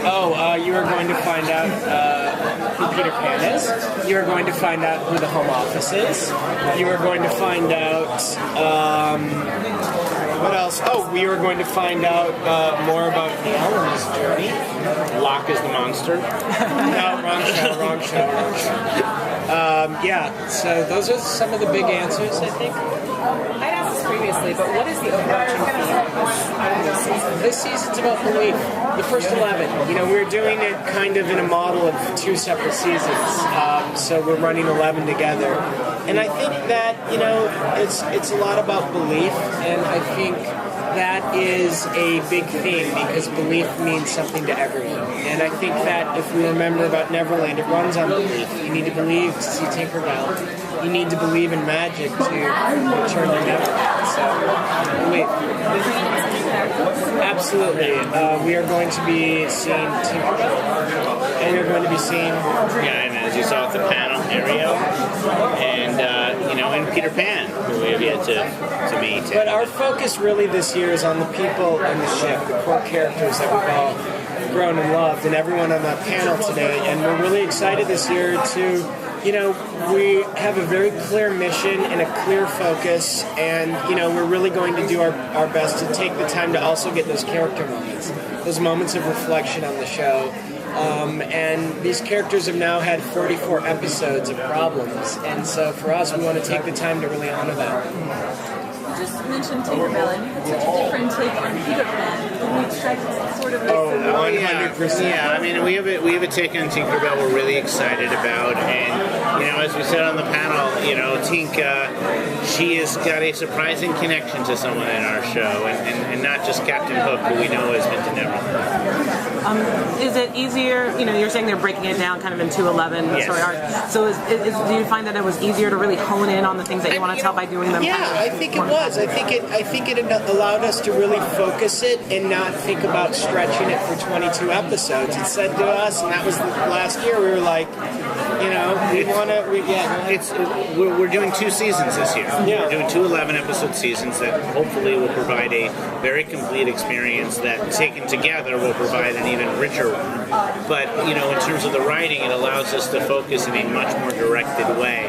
Oh, you are going to find out who Peter Pan is. You are going to find out who the Home Office is. You are going to find out... what else? Oh, we are going to find out more about Neil and his journey. Locke is the monster. No, wrong show. Yeah, so those are some of the big answers, I think. I'd asked this previously, but what is the overarching theme of this season? This season's about belief. The first 11. We're doing it kind of in a model of 2 separate seasons. So we're running 11 together. And I think that, it's a lot about belief, and I think that is a big theme because belief means something to everyone. And I think that if we remember about Neverland, it runs on belief. You need to believe to see Tinkerbell. You need to believe in magic to return to Neverland. So, belief. Absolutely. We are going to be seeing Tinkerbell. And we're going to be seeing... Yeah, and as you saw at the panel, Ariel. And, and Peter Pan, who we have yet to meet. But our focus really this year is on the people in the ship, the core characters that we've all grown and loved, and everyone on that panel today. And we're really excited this year to... we have a very clear mission and a clear focus, and, we're really going to do our best to take the time to also get those character moments, those moments of reflection on the show. And these characters have now had 44 episodes of problems, and so for us, we want to take the time to really honor that. You just mentioned Tinkerbell, and you had such a different take on Peter Pan. Can we try to sort of... 100%. Yeah, I mean, we have a take on Tinkerbell we're really excited about, and, as we said on the panel, Tinka, she has got a surprising connection to someone in our show, and not just Captain Hook, who we know has been to Neverland. Is it easier, you're saying they're breaking it down kind of into 11 Yes. story arcs, so do you find that it was easier to really hone in on the things that you want to tell by doing them? Yeah, I think it was. I think it allowed us to really focus it and not think about stretching it for 22 episodes. It said to us, and that was the last year, we were like, we're doing 2 seasons this year. Yeah. We're doing 2 11-episode seasons that hopefully will provide a very complete experience that, taken together, will provide an even richer one. But, in terms of the writing, it allows us to focus in a much more directed way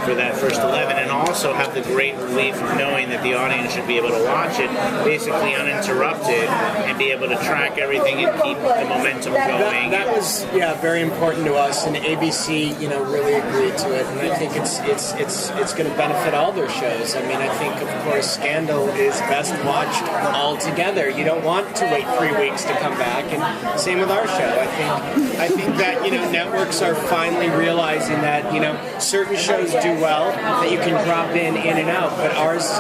for that first 11, and also have the great relief of knowing that the audience should be able to watch it basically uninterrupted and be able to track everything and keep the momentum going. That was very important to us, and ABC really agreed to it, and I think it's going to benefit all their shows. I mean, I think of course Scandal is best watched all together. You don't want to wait 3 weeks to come back, and same with our show. I think that networks are finally realizing that certain shows do well that you can drop in and out, but ours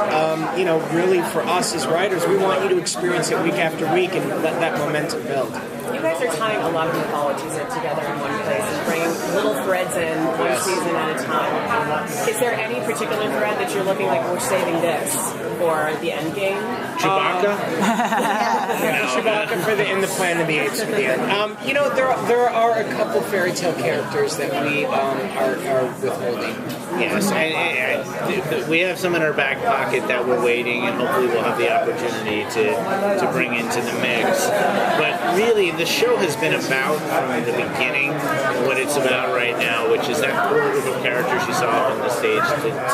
really for us as writers, we want you to experience it week after week and let that momentum build. You guys are tying a lot of mythologies in together in one place and bringing little threads in one season at a time. Is there any particular thread that you're looking like we're saving this for the end game? Chewbacca? Chewbacca in the Planet of the Apes for the end. There are a couple fairy tale characters that we are withholding. Yes, and we have some in our back pocket that we're waiting, and hopefully we'll have the opportunity to bring into the mix. But really, the show has been about, from the beginning, what it's about right now, which is that core group of characters you saw on the stage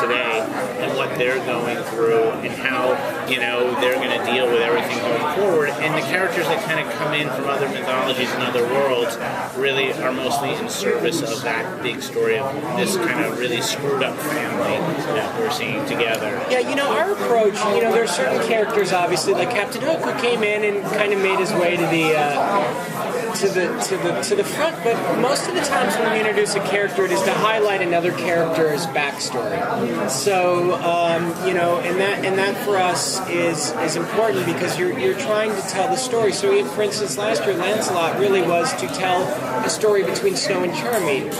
today, and what they're going through, and how, they're going to deal with everything going forward. And the characters that kind of come in from other mythologies and other worlds really are mostly in service of that big story of this kind of really screwed up family that we're seeing together. Yeah, our approach, there are certain characters, obviously, like Captain Hook, who came in and kind of made his way to the front, but most of the times when we introduce a character, it is to highlight another character's backstory. So, and that for us is important because you're trying to tell the story. So, for instance, last year, Lancelot really was to tell a story between Snow and Charming.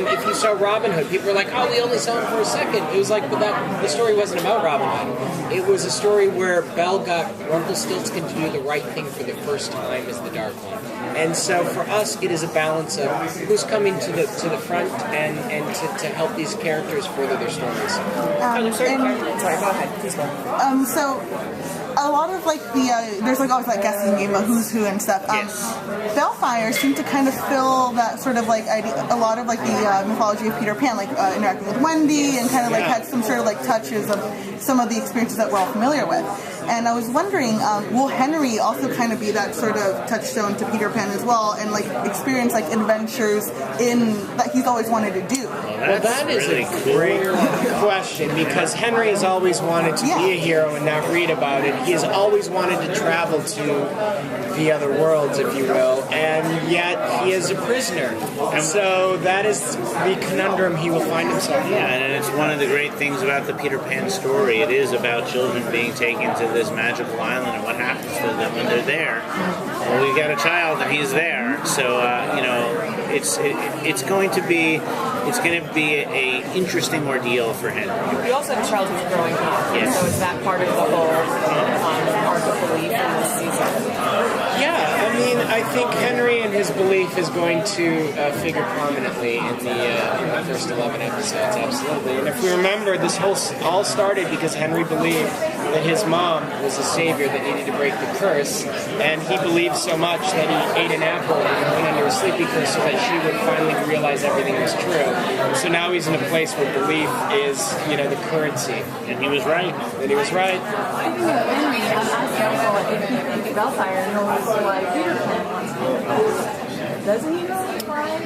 If you saw Robin Hood, people were like, "Oh, we only saw him for a second." It was like, but the story wasn't about Robin Hood. It was a story where Belle got Rumpelstiltskin to do the right thing for the first time as the Dark One. And so for us, it is a balance of who's coming to the front and to help these characters further their stories. Sorry, go ahead. Please go. So a lot of like the there's like always like guessing game of who's who and stuff. Bellfire seemed to kind of fill that sort of like idea, a lot of like the mythology of Peter Pan, like interacting with Wendy and kind of like had some sort of like touches of some of the experiences that we're all familiar with. And I was wondering, will Henry also kind of be that sort of touchstone to Peter Pan as well, and like experience like adventures in that he's always wanted to do? Well, that is really a great question, because Henry has always wanted to be a hero and not read about it. He has always wanted to travel to the other worlds, if you will, and yet he is a prisoner. So that is the conundrum he will find himself in. Yeah, and it's one of the great things about the Peter Pan story. It is about children being taken to this magical island and what happens to them when they're there. Well, we've got a child and he's there, so it's going to be a interesting ordeal for him. We also have a child who's growing up, so is that part of the whole arc of belief in this season? Yeah, I mean, I think Henry and his belief is going to figure prominently in the first 11 episodes, absolutely. And if we remember, this all started because Henry believed that his mom was a savior that needed to break the curse, and he believed so much that he ate an apple and went under a sleepy curse so that she would finally realize everything was true. So now he's in a place where belief is, the currency. And he was right. And he was right. Henry, I'm asking people if Bellfire knows why Peter Pan wants to go. Doesn't he know why?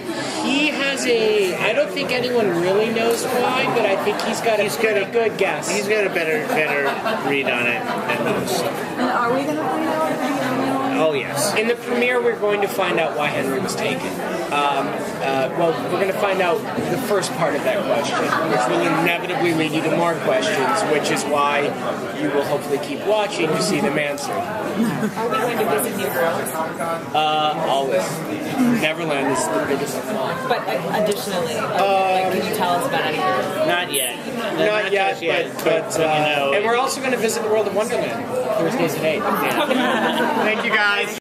He has I don't think anyone really knows why, but I think he's got a good guess. He's got a better read on it than most. And are we going to find out? Oh, yes. In the premiere, we're going to find out why Henry was taken. Well, we're going to find out the first part of that question, which will inevitably lead you to more questions, which is why you will hopefully keep watching to see them answered. Are we going to visit New Orleans? Always. Neverland is the biggest of all. But additionally, can you tell us about anything? Not yet. Not yet, but and we're also going to visit the World of Wonderland Thursdays at 8. Thank you, guys.